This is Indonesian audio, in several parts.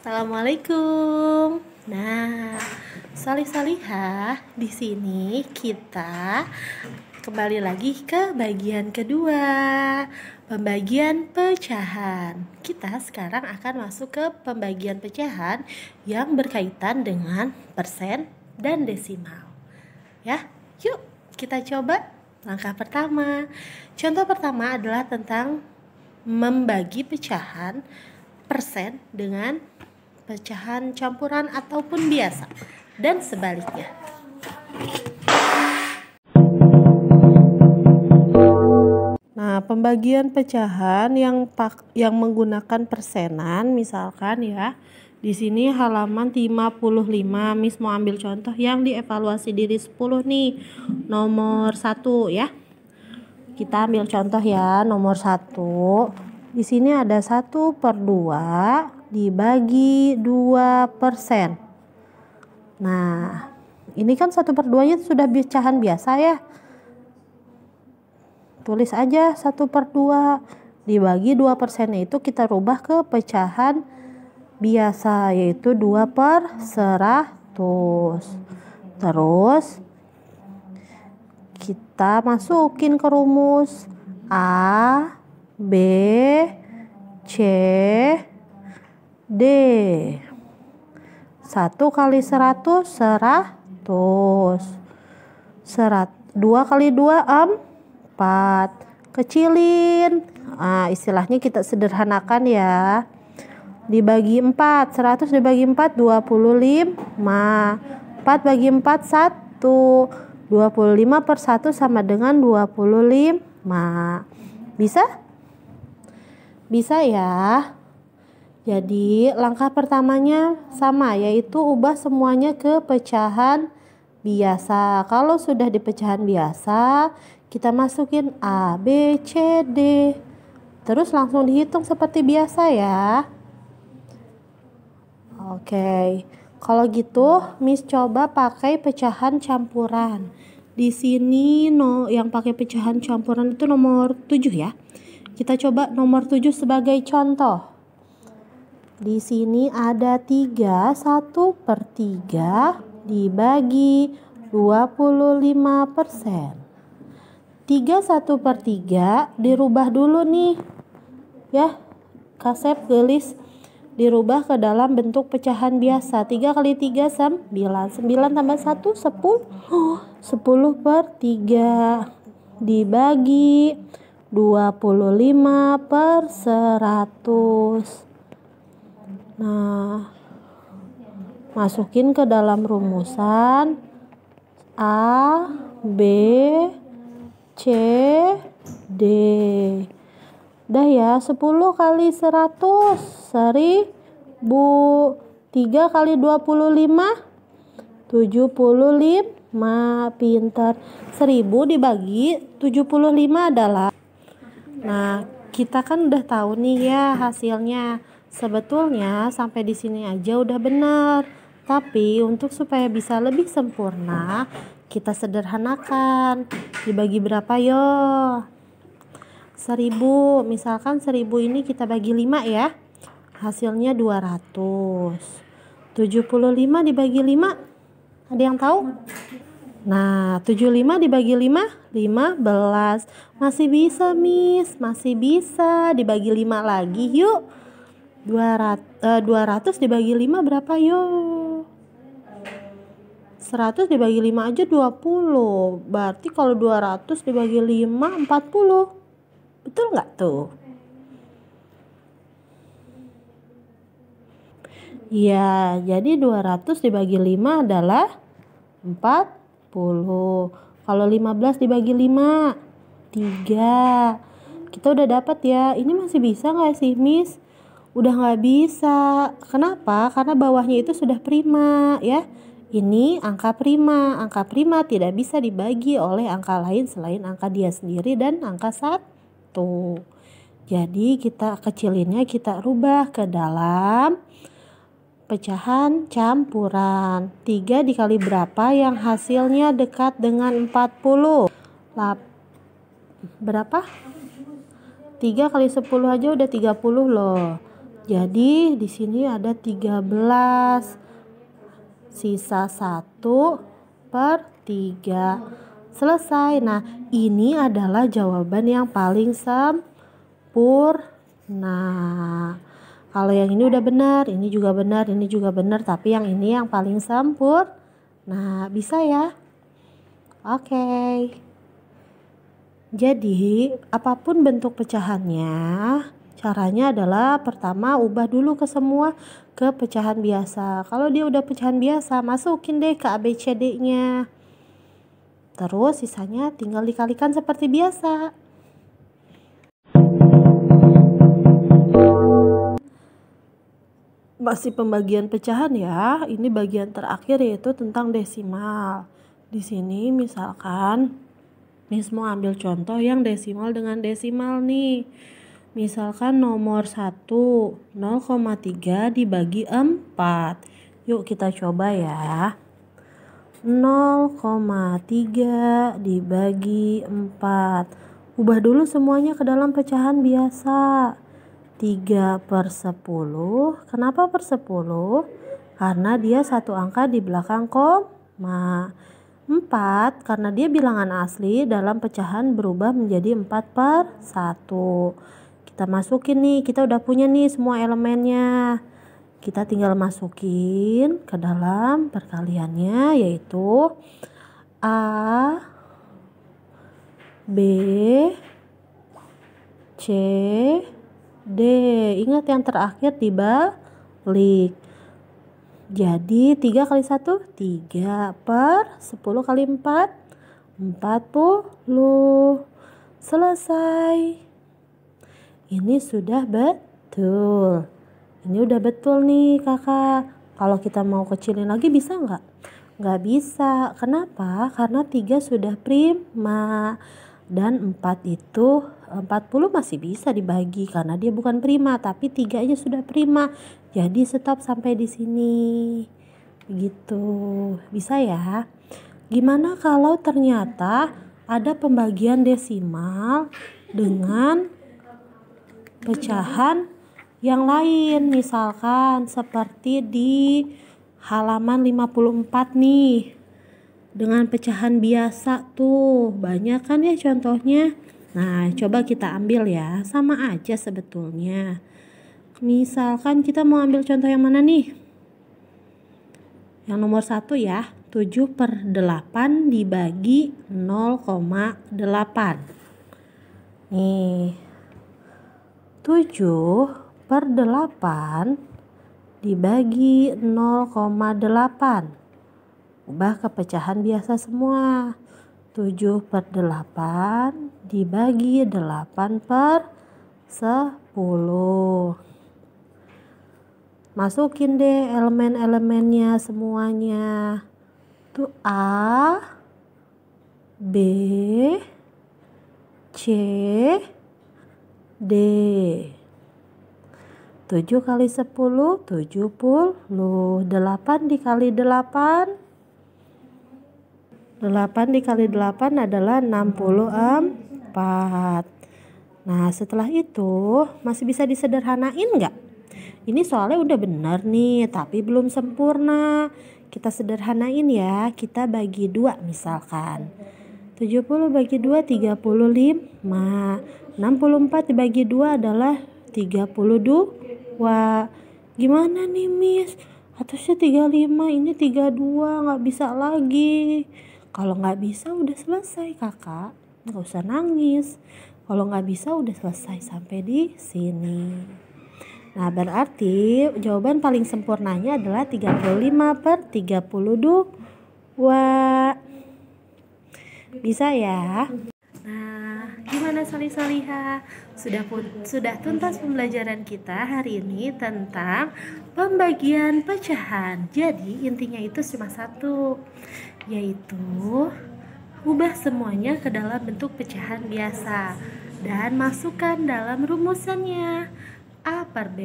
Assalamualaikum. Nah, salih-salihah, di sini kita kembali lagi ke bagian kedua, pembagian pecahan. Kita sekarang akan masuk ke pembagian pecahan yang berkaitan dengan persen dan desimal. Ya, yuk kita coba. Langkah pertama, contoh pertama adalah tentang membagi pecahan persen dengan pecahan campuran ataupun biasa, dan sebaliknya. Nah, pembagian pecahan yang menggunakan persenan, misalkan ya, di sini halaman 55, Miss mau ambil contoh yang dievaluasi diri 10 nih, nomor 1 ya. Kita ambil contoh ya, nomor 1. Di sini ada 1/2 dibagi 2%. Nah, ini kan 1/2-nya sudah pecahan biasa ya. Tulis aja 1/2 dibagi 2%-nya itu kita rubah ke pecahan biasa, yaitu 2/100. Terus kita masukin ke rumus A, B, C, D. 1 kali 100, 100. 2 kali 2, 4. Kecilin. Istilahnya kita sederhanakan ya. Dibagi 4. 100 dibagi 4, 25. 4 bagi 4, 1. 25/1 sama dengan 25. Bisa? Bisa ya. Jadi langkah pertamanya sama, yaitu ubah semuanya ke pecahan biasa. Kalau sudah di pecahan biasa, kita masukin A, B, C, D. Terus langsung dihitung seperti biasa ya. Oke. Kalau gitu, Miss coba pakai pecahan campuran. Di sini yang pakai pecahan campuran itu nomor 7 ya. Kita coba nomor 7 sebagai contoh. Di sini ada 3, 1/3 dibagi 25%. 3 1/3 dirubah dulu nih. Ya, Kasep tulis dirubah ke dalam bentuk pecahan biasa. 3 kali 3 9. 9 tambah 1 10. 10/3 dibagi 25/100. Nah, masukin ke dalam rumusan A, B, C, D. Udah ya, 10 kali 100, 1000. 3 kali 25, 75. Pinter. 1000 dibagi 75 adalah. Nah, kita kan udah tahu nih ya hasilnya. Sebetulnya sampai di sini aja udah benar. Tapi untuk supaya bisa lebih sempurna, kita sederhanakan. Dibagi berapa yo? 1000. Misalkan 1000 ini kita bagi 5 ya. Hasilnya 200. 75 dibagi 5. Ada yang tahu? Nah, 75 dibagi 5, 15. Masih bisa, Miss. Masih bisa. Dibagi 5 lagi yuk. 200 dibagi 5 berapa yuk? 100 dibagi 5 aja 20. Berarti kalau 200 dibagi 5, 40. Betul nggak tuh? Ya, jadi 200 dibagi 5 adalah 40. Kalau 15 dibagi 5, 3. Kita udah dapat ya. Ini masih bisa nggak sih, Miss? Udah nggak bisa. Kenapa? Karena bawahnya itu sudah prima ya. Ini angka prima. Angka prima tidak bisa dibagi oleh angka lain selain angka dia sendiri dan angka 1. Jadi kita kecilinnya kita rubah ke dalam pecahan campuran. 3 dikali berapa yang hasilnya dekat dengan 40? Berapa? 3 kali 10 aja udah 30 loh. Jadi di sini ada 13. Sisa 1/3. Selesai. Nah, ini adalah jawaban yang paling sempurna. Kalau yang ini udah benar, ini juga benar, ini juga benar, tapi yang ini yang paling sempurna. Nah, bisa ya? Oke. Jadi, apapun bentuk pecahannya, caranya adalah pertama ubah dulu ke pecahan biasa. Kalau dia udah pecahan biasa, masukin deh ke ABCD-nya. Terus sisanya tinggal dikalikan seperti biasa. Masih pembagian pecahan ya. Ini bagian terakhir yaitu tentang desimal. Di sini misalkan Miss mau ambil contoh yang desimal dengan desimal nih. Misalkan nomor 1, 0,3 dibagi 4. Yuk kita coba ya. 0,3 dibagi 4. Ubah dulu semuanya ke dalam pecahan biasa. 3/10. Kenapa per 10? Karena dia satu angka di belakang koma. 4 karena dia bilangan asli, dalam pecahan berubah menjadi 4/1. Kita masukin nih, kita udah punya nih semua elemennya. Kita tinggal masukin ke dalam perkaliannya, yaitu A, B, C, D. Ingat yang terakhir dibalik. Jadi 3 kali 1, 3 per 10 kali 4, 40. Selesai. Ini sudah betul. Ini udah betul nih kakak. Kalau kita mau kecilin lagi bisa nggak? Nggak bisa. Kenapa? Karena 3 sudah prima. Dan 40 masih bisa dibagi karena dia bukan prima, tapi 3 aja sudah prima. Jadi stop sampai di sini. Begitu. Bisa ya? Gimana kalau ternyata ada pembagian desimal dengan pecahan yang lain, misalkan seperti di halaman 54 nih. Dengan pecahan biasa tuh, banyak kan ya contohnya. Nah, coba kita ambil ya, sama aja sebetulnya. Misalkan kita mau ambil contoh yang mana nih? Yang nomor 1 ya, 7/8 dibagi 0,8. Nih, 7/8 dibagi 0,8. Ubah ke pecahan biasa semua. 7/8 dibagi 8/10. Masukin deh elemen-elemennya semuanya. Tuh A, B, C, D. 7 kali 10, 70. 8 dikali 8. 8 dikali 8 adalah 64. Nah, setelah itu masih bisa disederhanain nggak? Ini soalnya udah benar nih, tapi belum sempurna. Kita sederhanain ya, kita bagi 2 misalkan. 70 bagi 2, 35. 64 dibagi 2 adalah 32. Gimana nih Miss? Atasnya 35, ini 32, nggak bisa lagi. Kalau nggak bisa udah selesai kakak, nggak usah nangis. Kalau nggak bisa udah selesai sampai di sini. Nah, berarti jawaban paling sempurnanya adalah 35/32. Bisa ya? Nah, gimana Solih-Soliha? Sudah tuntas pembelajaran kita hari ini tentang pembagian pecahan. Jadi intinya itu cuma satu, yaitu ubah semuanya ke dalam bentuk pecahan biasa dan masukkan dalam rumusannya. A per B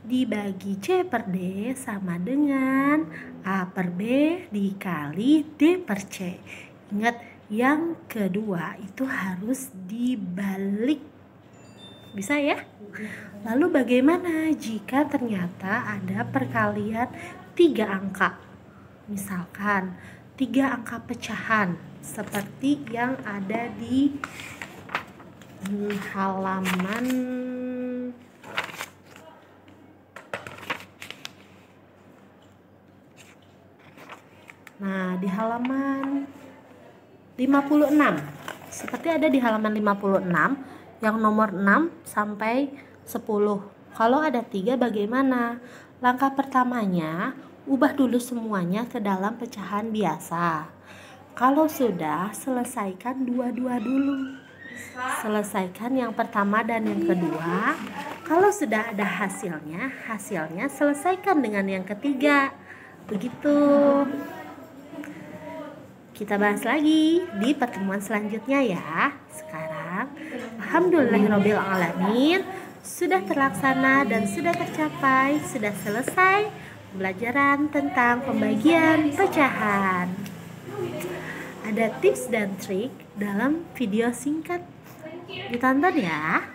dibagi C per D sama dengan A per B dikali D per C. Ingat, yang kedua itu harus dibalik. Bisa ya? Lalu bagaimana jika ternyata ada perkalian 3 angka? Misalkan 3 angka pecahan seperti yang ada di halaman di halaman 56. Seperti ada di halaman 56 yang nomor 6 sampai 10. Kalau ada 3 bagaimana? Langkah pertamanya, ubah dulu semuanya ke dalam pecahan biasa. Kalau sudah, selesaikan dua-dua dulu. Selesaikan yang pertama dan yang kedua. Kalau sudah ada hasilnya selesaikan dengan yang ketiga. Begitu. Kita bahas lagi di pertemuan selanjutnya ya. Sekarang, alhamdulillahirobbilalamin, sudah terlaksana dan sudah tercapai, sudah selesai pembelajaran tentang pembagian pecahan. Ada tips dan trik dalam video singkat. Ditonton ya.